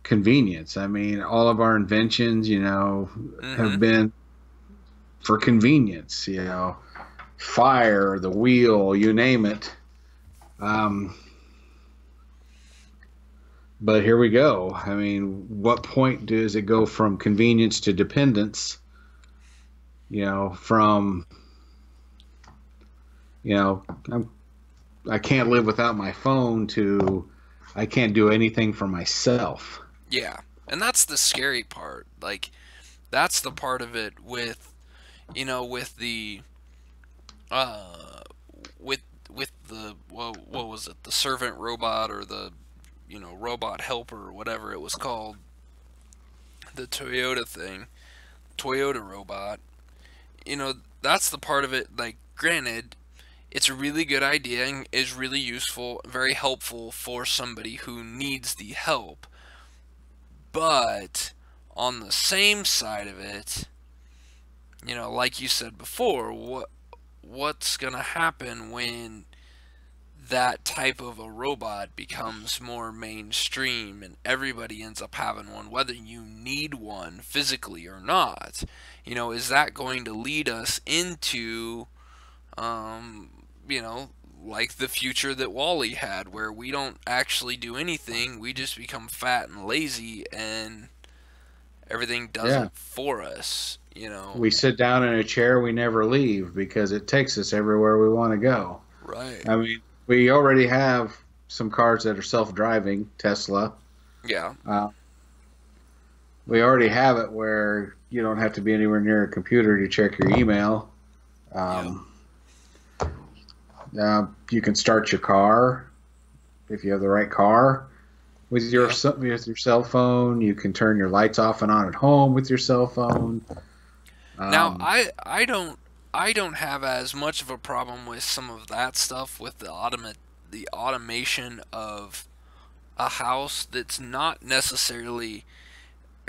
convenience. I mean, all of our inventions, have been for convenience, fire, the wheel, you name it. But here we go. I mean, what point does it go from convenience to dependence? From, I can't live without my phone to I can't do anything for myself. Yeah. And that's the scary part. Like, that's the part of it with, with the, with the, what was it? The servant robot or the, robot helper or whatever it was called. The Toyota thing. Toyota robot. That's the part of it, like, granted, it's a really good idea and is really useful, very helpful for somebody who needs the help. But on the same side of it, like you said before, what's gonna happen when that type of a robot becomes more mainstream and everybody ends up having one, whether you need one physically or not? Is that going to lead us into, like the future that Wall-E had, where we don't actually do anything, we just become fat and lazy and everything does it for us, We sit down in a chair, we never leave because it takes us everywhere we want to go. Right. I mean, we already have some cars that are self-driving, Tesla. Yeah. We already have it where you don't have to be anywhere near a computer to check your email. You can start your car if you have the right car with your cell phone. You can turn your lights off and on at home with your cell phone. Now, I don't have as much of a problem with some of that stuff with the automation of a house that's not necessarily,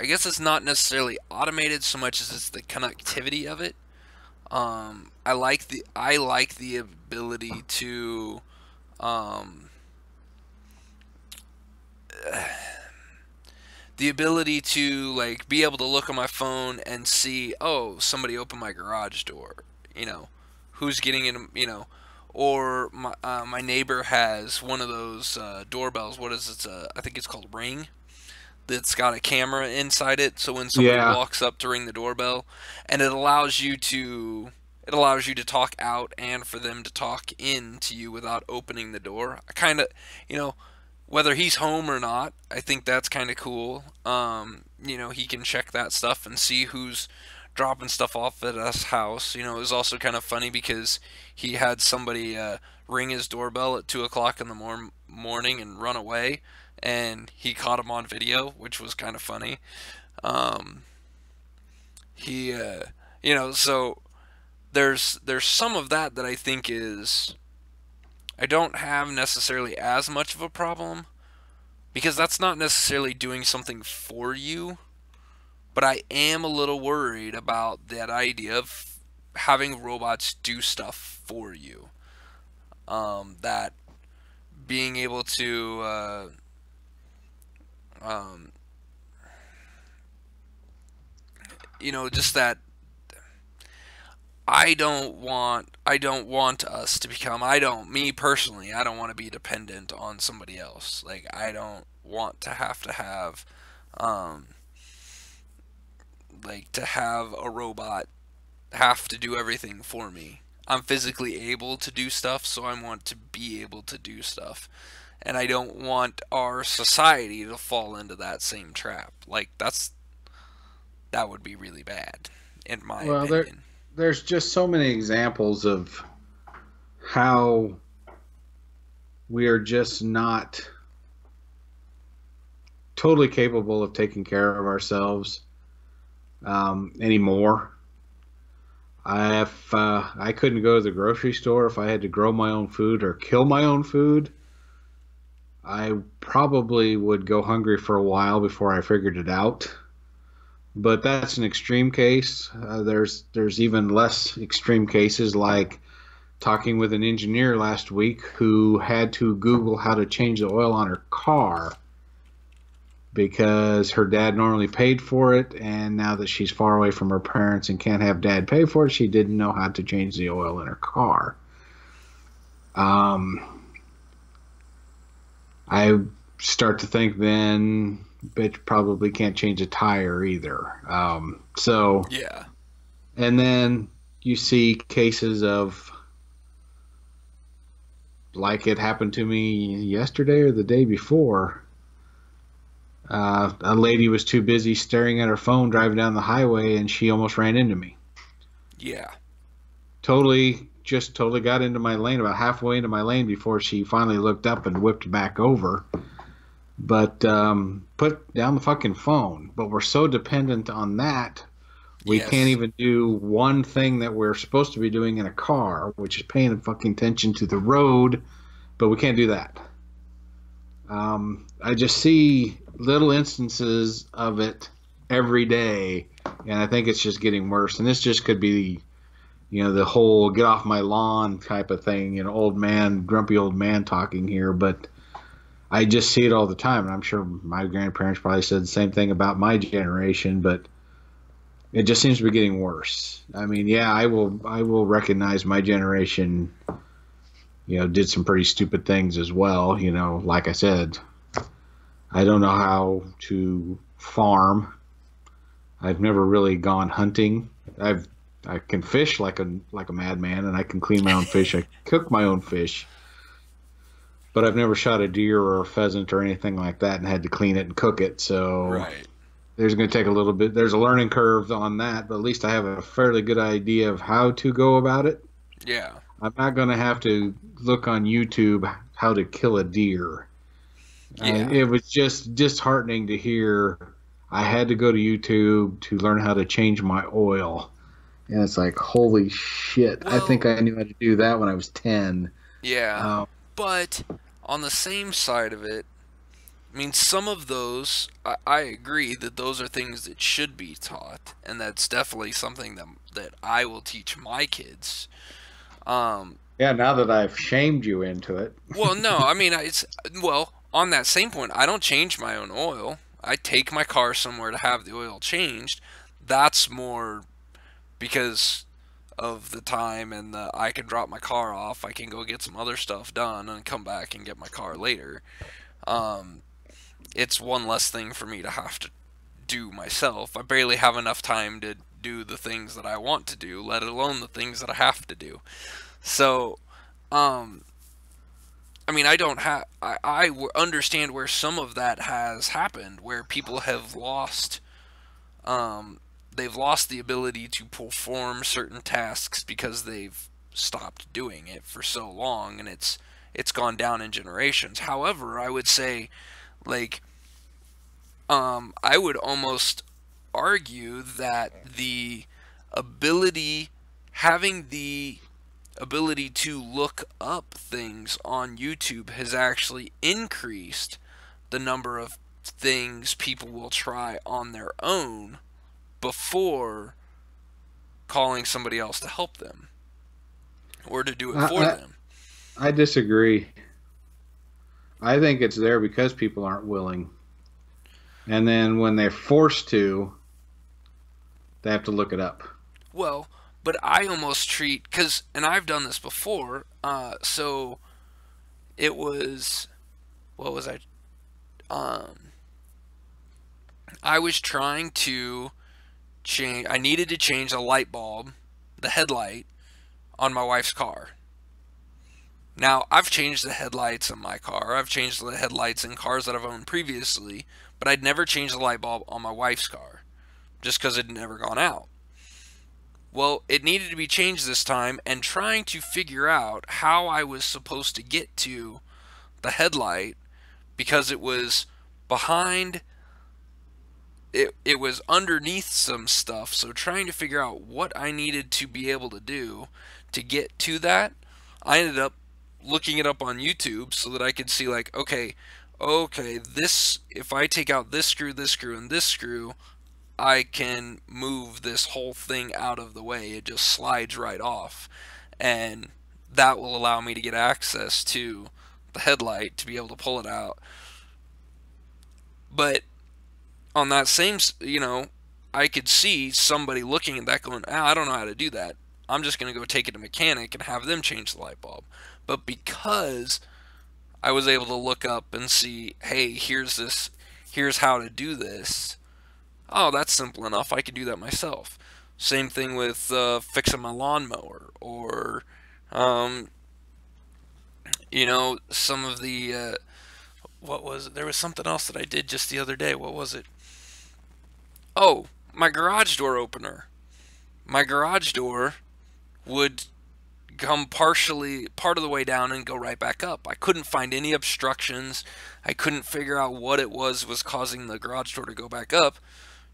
I guess it's not necessarily automated so much as it's the connectivity of it. I like the ability to um, like be able to look on my phone and see, oh, somebody opened my garage door, you know, who's getting in, or my neighbor has one of those doorbells. What is it? I think it's called Ring. That's got a camera inside it, so when somebody Yeah. walks up to ring the doorbell, and it allows you to talk out and for them to talk in to you without opening the door. I kind of, you know, whether he's home or not, I think that's kind of cool. He can check that stuff and see who's dropping stuff off at us house. It was also kind of funny because he had somebody ring his doorbell at 2 o'clock in the morning and run away, and he caught him on video, which was kind of funny. Um, he, so there's some of that I think is I don't have necessarily as much of a problem because that's not necessarily doing something for you, but I am a little worried about that idea of having robots do stuff for you. That being able to, um, just that I don't want us to become me personally, I don't want to be dependent on somebody else. Like I don't want to have um to have a robot have to do everything for me. I'm physically able to do stuff, so I want to be able to do stuff. And I don't want our society to fall into that same trap. Like that would be really bad in my Well, opinion. there's just so many examples of how we are just not totally capable of taking care of ourselves anymore. I couldn't go to the grocery store if I had to grow my own food or kill my own food. I probably would go hungry for a while before I figured it out. But that's an extreme case. There's even less extreme cases like talking with an engineer last week who had to Google how to change the oil on her car because her dad normally paid for it, and now that she's far away from her parents and can't have dad pay for it, she didn't know how to change the oil in her car. Um, I start to think then, bitch probably can't change a tire either. Yeah. And then you see cases of, like it happened to me yesterday or the day before. A lady was too busy staring at her phone driving down the highway, and she almost ran into me. Yeah. Totally got into my lane, about halfway into my lane before she finally looked up and whipped back over. But put down the fucking phone. But we're so dependent on that, we can't Yes. even do one thing that we're supposed to be doing in a car, which is paying fucking attention to the road. But we can't do that. I just see little instances of it every day, and I think it's just getting worse. And this just could be, the whole "get off my lawn" type of thing. Old man, grumpy old man talking here, but I just see it all the time, and I'm sure my grandparents probably said the same thing about my generation, but it just seems to be getting worse. I mean, yeah, I will recognize my generation, did some pretty stupid things as well. Like I said, I don't know how to farm. I've never really gone hunting. I can fish like a madman, and I can clean my own fish. I cook my own fish, but I've never shot a deer or a pheasant or anything like that and had to clean it and cook it. So Right. there's going to take a little bit. There's a learning curve on that, but at least I have a fairly good idea of how to go about it. Yeah. I'm not going to have to look on YouTube how to kill a deer. Yeah. It was just disheartening to hear I had to go to YouTube to learn how to change my oil. And it's like, holy shit. I think Well, I knew how to do that when I was 10. yeah. Um, But on the same side of it, I mean, some of those, I agree that those are things that should be taught, and that's definitely something that I will teach my kids. Um, Yeah, now that I've shamed you into it. well, no, I mean, well, on that same point, I don't change my own oil. I take my car somewhere to have the oil changed. That's more because of the time and I can drop my car off. I can go get some other stuff done and come back and get my car later. Um, it's one less thing for me to have to do myself. I barely have enough time to do the things that I want to do, let alone the things that I have to do. So, um, I mean, I don't have. Understand where some of that has happened, where people have lost. They've lost the ability to perform certain tasks because they've stopped doing it for so long, and it's gone down in generations. However, I would say, like, I would almost argue that ability, having the ability to look up things on YouTube has actually increased the number of things people will try on their own before calling somebody else to help them or to do it I, for I, them. I disagree. I think it's there because people aren't willing. And then when they're forced to, they have to look it up. Well, but I almost treat, because, and I've done this before, so it was, what was um, I was trying to I needed to change the light bulb, the headlight, on my wife's car. Now, I've changed the headlights on my car. I've changed the headlights in cars that I've owned previously, but I'd never changed the light bulb on my wife's car just because it had never gone out. Well, it needed to be changed this time, and trying to figure out how I was supposed to get to the headlight because it was behind, it was underneath some stuff, so trying to figure out what I needed to be able to do to get to that, I ended up looking it up on YouTube so that I could see, like, okay, this, if I take out this screw, and this screw, I can move this whole thing out of the way. It just slides right off, and that will allow me to get access to the headlight to be able to pull it out. But on that same, I could see somebody looking at that going, I don't know how to do that. I'm just going to go take it to a mechanic and have them change the light bulb. But because I was able to look up and see, hey, here's how to do this. Oh, that's simple enough. I can do that myself. Same thing with fixing my lawnmower, or, some of the, what was it? There was something else that I did just the other day. What was it? Oh, my garage door opener. My garage door would come part of the way down and go right back up. I couldn't find any obstructions. I couldn't figure out what it was causing the garage door to go back up.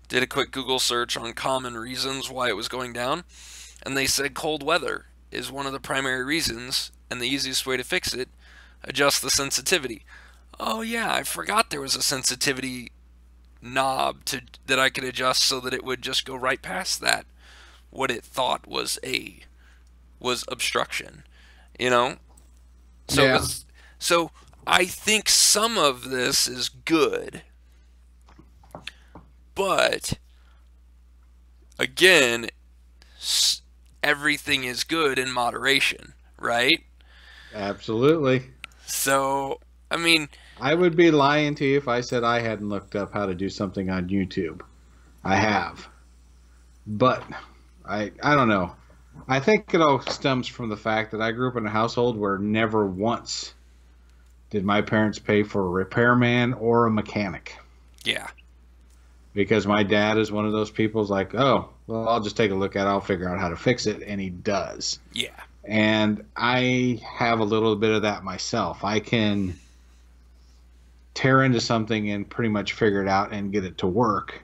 Did a quick Google search on common reasons why it was going down, and they said cold weather is one of the primary reasons, and the easiest way to fix it, adjust the sensitivity. Oh yeah, I forgot there was a sensitivity knob that I could adjust so that it would just go right past that, what it thought was obstruction, you know? So Yeah. so I think some of this is good, but again, everything is good in moderation, right? Absolutely. So, I mean, I would be lying to you if I said I hadn't looked up how to do something on YouTube. I have. But I don't know. I think it all stems from the fact that I grew up in a household where never once did my parents pay for a repairman or a mechanic. yeah, Because my dad is one of those people who's like, oh, well, I'll just take a look at it. I'll figure out how to fix it. And he does. yeah, And I have a little bit of that myself. I can tear into something and pretty much figure it out and get it to work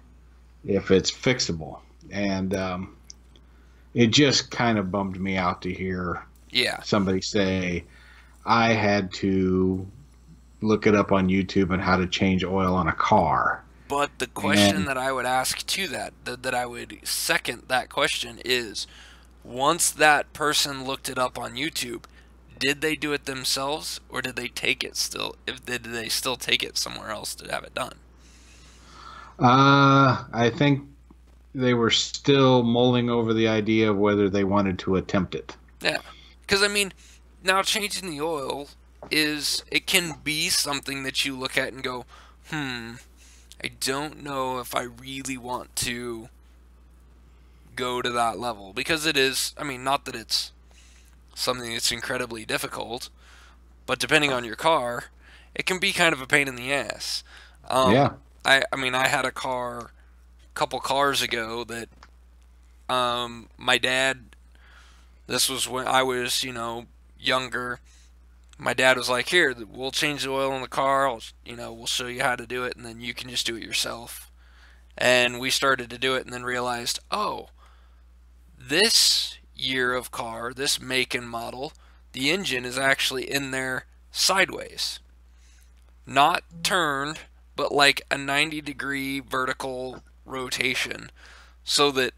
if it's fixable. And it just kind of bummed me out to hear yeah, somebody say I had to look it up on YouTube and how to change oil on a car. But the question And that I would ask to that I would second that question is, once that person looked it up on YouTube, did they do it themselves, or did they take it still? If did they still take it somewhere else to have it done? I think they were still mulling over the idea of whether they wanted to attempt it. Yeah, because I mean, now changing the oil is it can be something that you look at and go, I don't know if I really want to go to that level, because it is. I mean, not that it's something that's incredibly difficult, but depending on your car, it can be kind of a pain in the ass. Um, Yeah. I mean, I had a couple cars ago that my dad. This was when I was, younger. My dad was like, "Here, we'll change the oil in the car. We'll show you how to do it, and then you can just do it yourself." And we started to do it, and then realized, oh, this year of car, this make and model, the engine is actually in there sideways, not turned, but like a 90-degree vertical rotation, so that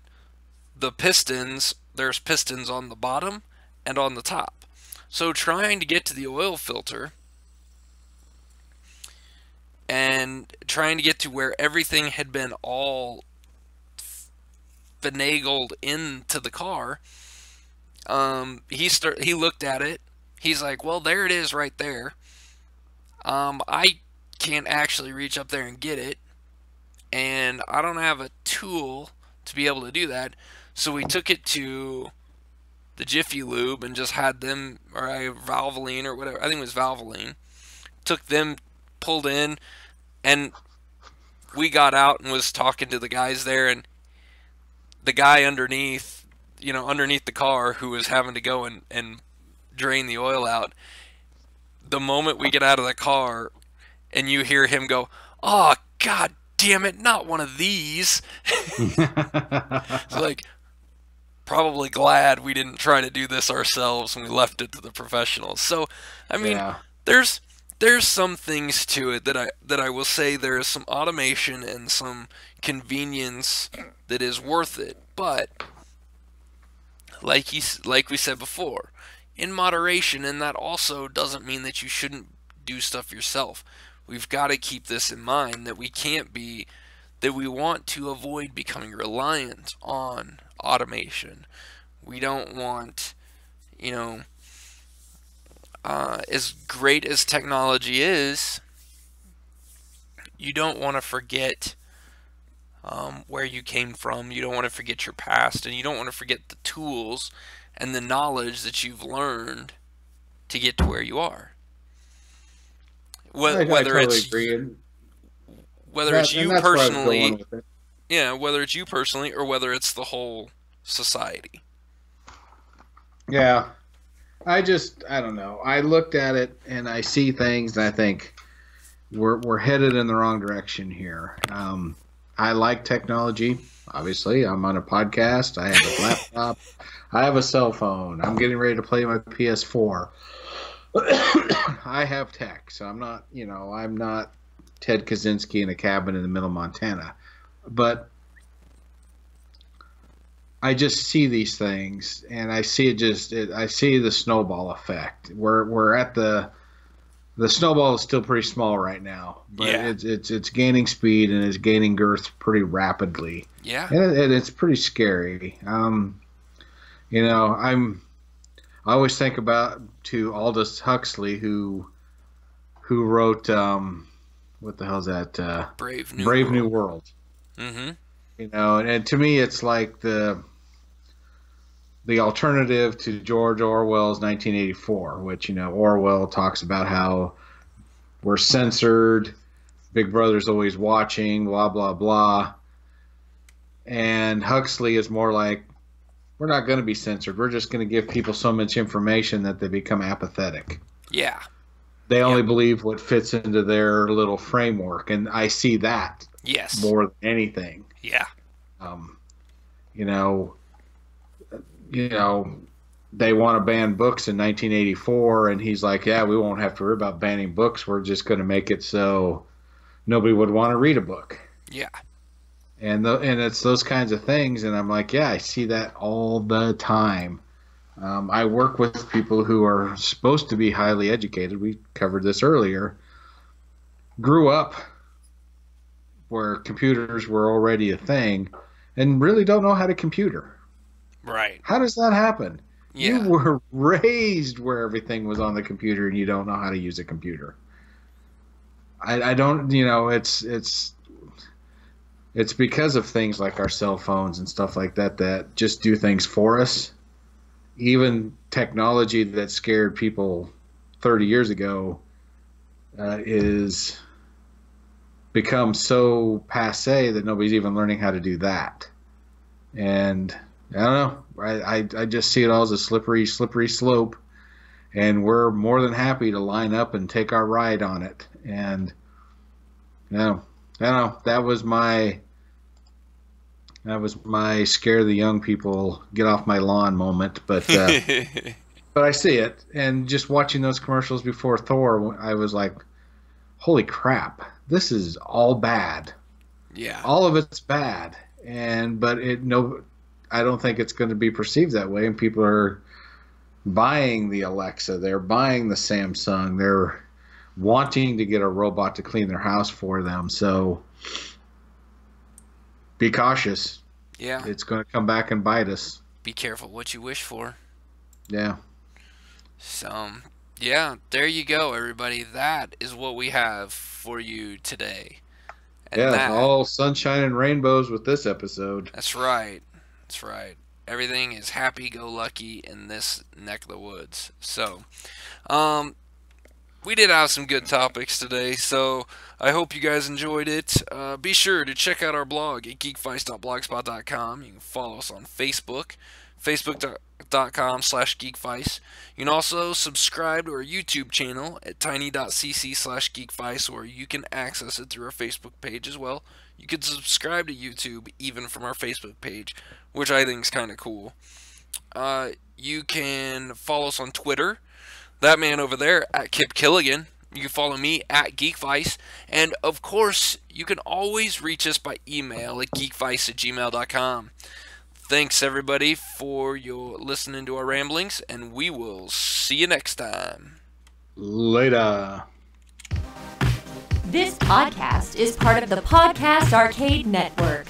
there's pistons on the bottom and on the top. So trying to get to the oil filter and trying to get to where everything had been all finagled into the car, he looked at it. He's like, "Well, there it is right there. I can't actually reach up there and get it, and I don't have a tool to be able to do that." So we took it to the Jiffy Lube and just had them, or Valvoline or whatever. I think it was Valvoline. Took them, pulled in, and we got out and was talking to the guys there, and the guy underneath the car who was having to go and drain the oil out. The moment we get out of the car and you hear him go, "Oh, God damn it, not one of these." It's like, probably glad we didn't try to do this ourselves and we left it to the professionals. So, I mean, Yeah. there's some things to it that I will say there is some automation and some convenience that is worth it. But like we said before, in moderation, and that also doesn't mean that you shouldn't do stuff yourself. We've got to keep this in mind that we want to avoid becoming reliant on automation. We don't want, as great as technology is, you don't want to forget where you came from. You don't want to forget your past, and you don't want to forget the tools and the knowledge that you've learned to get to where you are. I Whether totally it's agree. And whether it's you that's where I was going personally, with it. yeah, whether it's you personally or whether it's the whole society. Yeah. I don't know. I looked at it and I see things and I think we're headed in the wrong direction here. I like technology. Obviously, I'm on a podcast. I have a laptop. I have a cell phone. I'm getting ready to play my PS4. I have tech, so I'm not Ted Kaczynski in a cabin in the middle of Montana. But I just see these things, and I see I see the snowball effect. We're at the snowball is still pretty small right now, but Yeah. it's gaining speed and it's gaining girth pretty rapidly, Yeah. and it's pretty scary. I always think about to Aldous Huxley who wrote what the hell's that Brave New World. Mm-hmm. And to me it's like the alternative to George Orwell's 1984, which Orwell talks about how we're censored, Big Brother's always watching, blah blah blah, and Huxley is more like, we're not going to be censored. We're just going to give people so much information that they become apathetic. Yeah. They only believe what fits into their little framework, and I see that Yes. more than anything. Yeah. Um, you know, they want to ban books in 1984, and he's like, yeah, we won't have to worry about banning books. We're just going to make it so nobody would want to read a book. Yeah. And it's those kinds of things, and I'm like, yeah, I see that all the time. I work with people who are supposed to be highly educated. We covered this earlier. Grew up where computers were already a thing, and really don't know how to computer. Right. How does that happen? Yeah. You were raised where everything was on the computer, and you don't know how to use a computer. I don't, it's because of things like our cell phones and stuff like that that just do things for us. Even technology that scared people 30 years ago is become so passe that nobody's even learning how to do that. And I don't know. I just see it all as a slippery slope, and we're more than happy to line up and take our ride on it. And I don't know. That was my scare the young people, get off my lawn moment. But but I see it, and just watching those commercials before Thor, I was like, holy crap, this is all bad. Yeah. All of it's bad, but I don't think it's going to be perceived that way, and people are buying the Alexa, they're buying the Samsung, they're wanting to get a robot to clean their house for them. So be cautious. Yeah. It's going to come back and bite us. Be careful what you wish for. Yeah. So, yeah, there you go, everybody. That is what we have for you today. And yeah, all sunshine and rainbows with this episode. That's right. That's right. Everything is happy-go-lucky in this neck of the woods. So, we did have some good topics today, so I hope you guys enjoyed it. Be sure to check out our blog at geekvice.blogspot.com. You can follow us on Facebook, facebook.com/geekvice. You can also subscribe to our YouTube channel at tiny.cc/geekvice, or you can access it through our Facebook page as well. You can subscribe to YouTube even from our Facebook page, which I think is kind of cool. You can follow us on Twitter. That man over there at Kip Killigan. You can follow me at Geekvice. And, of course, you can always reach us by email at geekvice@gmail.com. Thanks, everybody, for your listening to our ramblings, and we will see you next time. Later. This podcast is part of the Podcast Arcade Network.